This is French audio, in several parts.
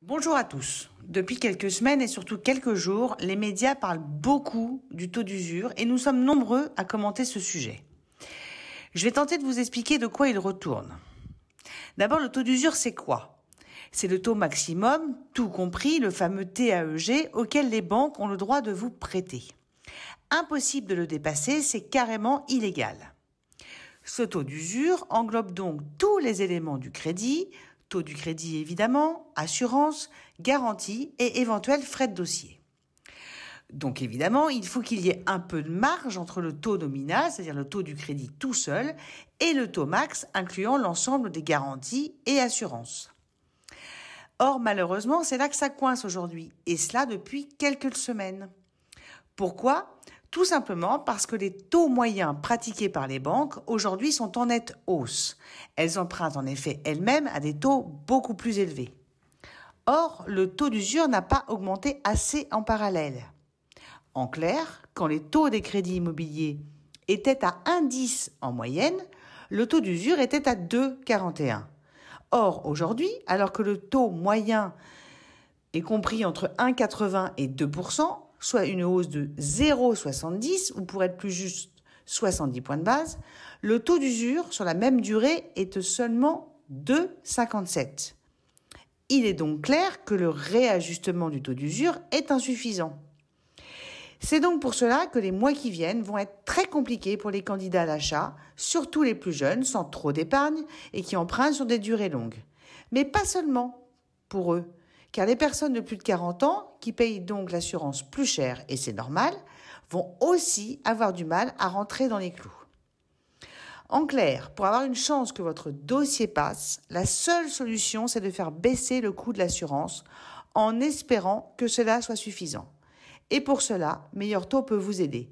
Bonjour à tous. Depuis quelques semaines et surtout quelques jours, les médias parlent beaucoup du taux d'usure et nous sommes nombreux à commenter ce sujet. Je vais tenter de vous expliquer de quoi il retourne. D'abord, le taux d'usure, c'est quoi? C'est le taux maximum, tout compris le fameux TAEG auquel les banques ont le droit de vous prêter. Impossible de le dépasser, c'est carrément illégal. Ce taux d'usure englobe donc tous les éléments du crédit, taux du crédit évidemment, assurance, garantie et éventuels frais de dossier. Donc évidemment, il faut qu'il y ait un peu de marge entre le taux nominal, c'est-à-dire le taux du crédit tout seul, et le taux max incluant l'ensemble des garanties et assurances. Or, malheureusement, c'est là que ça coince aujourd'hui, et cela depuis quelques semaines. Pourquoi ? Tout simplement parce que les taux moyens pratiqués par les banques aujourd'hui sont en nette hausse. Elles empruntent en effet elles-mêmes à des taux beaucoup plus élevés. Or, le taux d'usure n'a pas augmenté assez en parallèle. En clair, quand les taux des crédits immobiliers étaient à 1,10 en moyenne, le taux d'usure était à 2,41. Or, aujourd'hui, alors que le taux moyen est compris entre 1,80 et 2%, soit une hausse de 0,70 ou pour être plus juste 70 points de base, le taux d'usure sur la même durée est de seulement 2,57. Il est donc clair que le réajustement du taux d'usure est insuffisant. C'est donc pour cela que les mois qui viennent vont être très compliqués pour les candidats à l'achat, surtout les plus jeunes, sans trop d'épargne et qui empruntent sur des durées longues. Mais pas seulement pour eux, car les personnes de plus de 40 ans, qui payent donc l'assurance plus cher, et c'est normal, vont aussi avoir du mal à rentrer dans les clous. En clair, pour avoir une chance que votre dossier passe, la seule solution, c'est de faire baisser le coût de l'assurance en espérant que cela soit suffisant. Et pour cela, Meilleur Taux peut vous aider.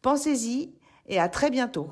Pensez-y et à très bientôt.